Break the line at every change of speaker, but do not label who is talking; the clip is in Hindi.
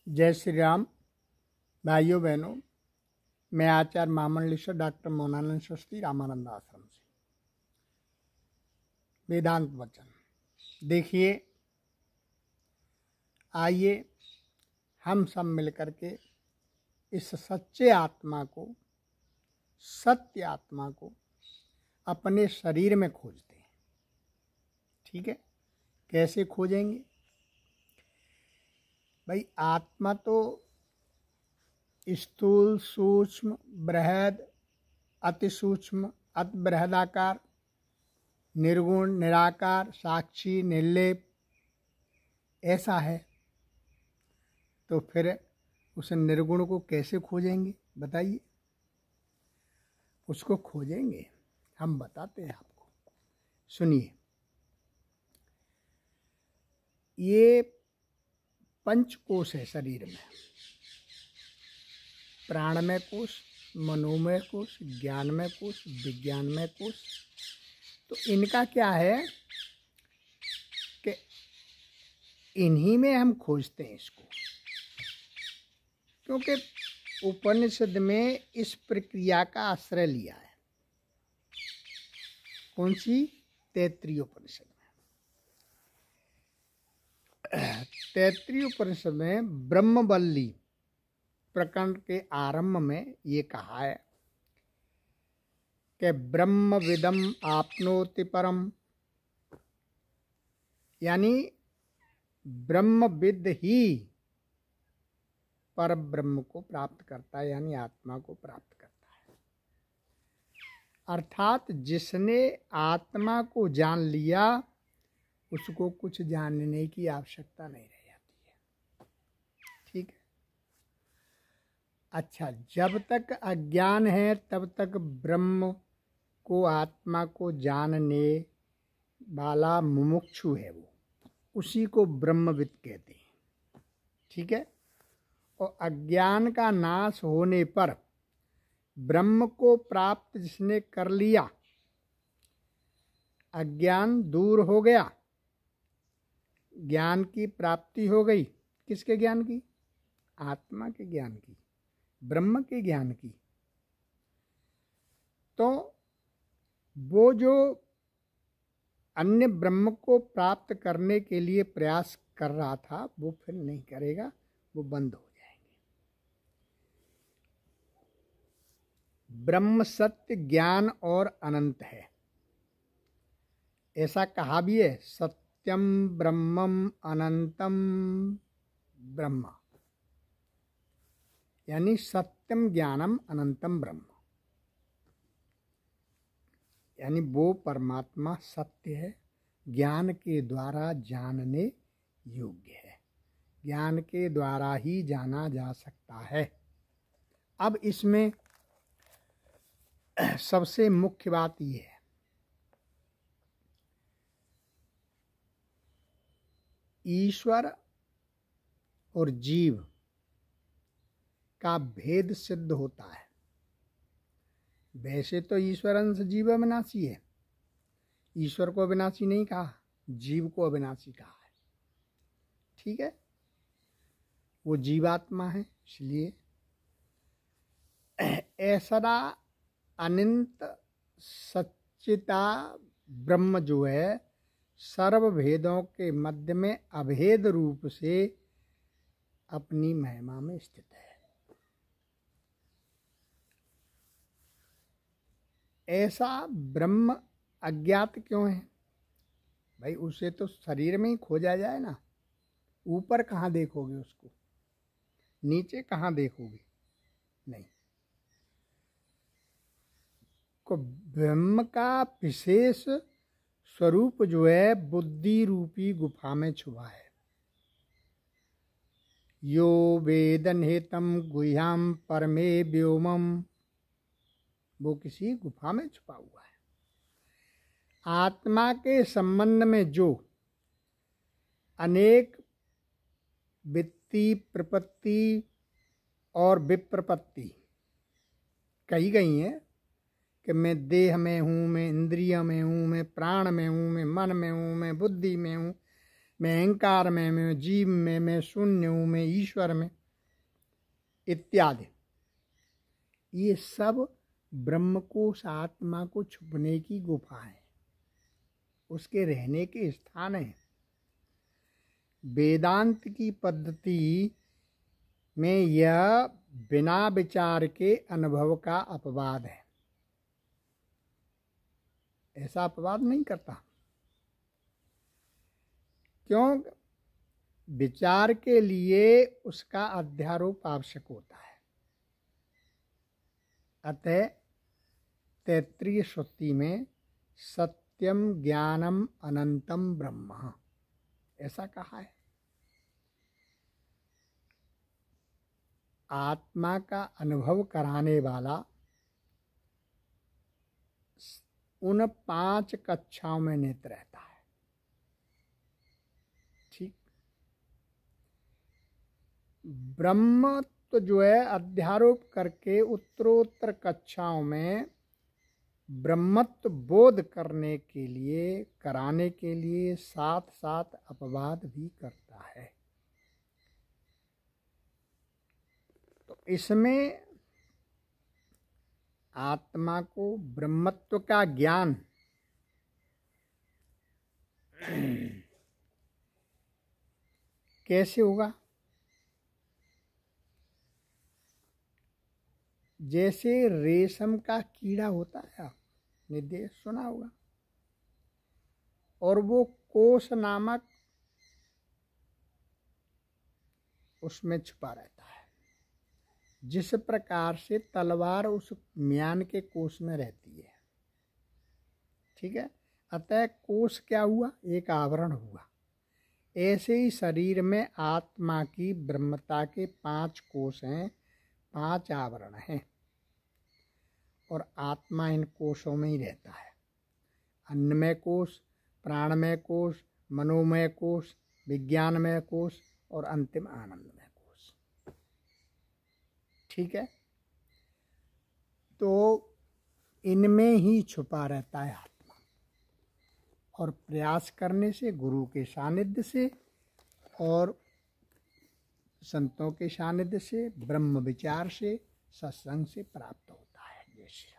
जय श्री राम। भाइयों बहनों, मैं आचार्य महामंडलेश्वर डॉक्टर मोहनानंद शास्त्री रामानंद आश्रम से वेदांत वचन। देखिए, आइए हम सब मिलकर के इस सच्चे आत्मा को, सत्य आत्मा को अपने शरीर में खोजते हैं। ठीक है, कैसे खोजेंगे भाई? आत्मा तो स्थूल, सूक्ष्म, बृहद, अति सूक्ष्म, अति बृहदाकार, निर्गुण, निराकार, साक्षी, निर्लेप ऐसा है। तो फिर उस निर्गुण को कैसे खोजेंगे बताइए? उसको खोजेंगे, हम बताते हैं आपको। सुनिए, ये पंचकोश है शरीर में। प्राणमय कोश, मनोमय कोश, ज्ञानमय कोश, विज्ञानमय कोश। तो इनका क्या है कि इन्हीं में हम खोजते हैं इसको, क्योंकि उपनिषद में इस प्रक्रिया का आश्रय लिया है। कौन सी? तैत्तिरीय उपनिषद में। तैत्तिरीय उपनिषद में ब्रह्मवल्ली प्रकरण के आरंभ में ये कहा है कि ब्रह्मविदम आपनोति परम, यानी ब्रह्मविद ही पर ब्रह्म को प्राप्त करता है, यानी आत्मा को प्राप्त करता है। अर्थात जिसने आत्मा को जान लिया उसको कुछ जानने की आवश्यकता नहीं रह जाती है। ठीक है। अच्छा, जब तक अज्ञान है तब तक ब्रह्म को, आत्मा को जानने वाला मुमुक्षु है, वो उसी को ब्रह्मविद कहते हैं। ठीक है। और अज्ञान का नाश होने पर ब्रह्म को प्राप्त जिसने कर लिया, अज्ञान दूर हो गया, ज्ञान की प्राप्ति हो गई। किसके ज्ञान की? आत्मा के ज्ञान की, ब्रह्म के ज्ञान की। तो वो जो अन्य ब्रह्म को प्राप्त करने के लिए प्रयास कर रहा था, वो फिर नहीं करेगा, वो बंद हो जाएंगे। ब्रह्म सत्य, ज्ञान और अनंत है, ऐसा कहा भी है। सत्यम ब्रह्मम अनंतम ब्रह्म, यानी सत्यम ज्ञानम अनंतम ब्रह्म, यानी वो परमात्मा सत्य है, ज्ञान के द्वारा जानने योग्य है, ज्ञान के द्वारा ही जाना जा सकता है। अब इसमें सबसे मुख्य बात यह है, ईश्वर और जीव का भेद सिद्ध होता है। वैसे तो ईश्वर अंश जीव अविनाशी है, ईश्वर को अविनाशी नहीं कहा, जीव को अविनाशी कहा है। ठीक है, वो जीवात्मा है। इसलिए ऐसा अनंत सच्चिता ब्रह्म जो है, सर्व भेदों के मध्य में अभेद रूप से अपनी महिमा में स्थित है। ऐसा ब्रह्म अज्ञात क्यों है भाई? उसे तो शरीर में ही खोजा जाए ना। ऊपर कहाँ देखोगे उसको? नीचे कहाँ देखोगे? नहीं। को ब्रह्म का विशेष स्वरूप जो है, बुद्धि रूपी गुफा में छुपा है। यो वेदनहेतम गुह्याम परमे व्योमम, वो किसी गुफा में छुपा हुआ है। आत्मा के संबंध में जो अनेक वित्ती, प्रपत्ति और विप्रपत्ति कही गई हैं कि मैं देह में हूँ, मैं इंद्रिय में हूँ, मैं प्राण में हूँ, मैं मन में हूँ, मैं बुद्धि में हूँ, मैं अहंकार में, मैं जीव में, मैं शून्य हूँ, मैं ईश्वर में, इत्यादि, ये सब ब्रह्मकोश आत्मा को छुपने की गुफा है, उसके रहने के स्थान हैं। वेदांत की पद्धति में यह बिना विचार के अनुभव का अपवाद है। ऐसा अपवाद नहीं करता। क्यों? विचार के लिए उसका अध्यारोप आवश्यक होता है। अतः तैत्तिरीय श्रुति में सत्यम ज्ञानम अनंतम ब्रह्म ऐसा कहा है। आत्मा का अनुभव कराने वाला उन 5 कक्षाओं में निहित रहता है। ठीक। ब्रह्म तो जो है अध्यारोप करके उत्तरोत्तर कक्षाओं में ब्रह्मत्व बोध करने के लिए, कराने के लिए साथ साथ अपवाद भी करता है। तो इसमें आत्मा को ब्रह्मत्व का ज्ञान कैसे होगा? जैसे रेशम का कीड़ा होता है, निर्देश सुना होगा, और वो कोष नामक उसमें छुपा रहता है। जिस प्रकार से तलवार उस म्यान के कोष में रहती है। ठीक है। अतः कोष क्या हुआ? एक आवरण हुआ। ऐसे ही शरीर में आत्मा की ब्रह्मता के 5 कोष हैं, 5 आवरण हैं, और आत्मा इन कोषों में ही रहता है। अन्नमय कोष, प्राणमय कोष, मनोमय कोष, विज्ञानमय कोष और अंतिम आनंदमय कोष। ठीक है। तो इनमें ही छुपा रहता है आत्मा, और प्रयास करने से, गुरु के सानिध्य से और संतों के सानिध्य से, ब्रह्म विचार से, सत्संग से प्राप्त होता है। जय श्री राम।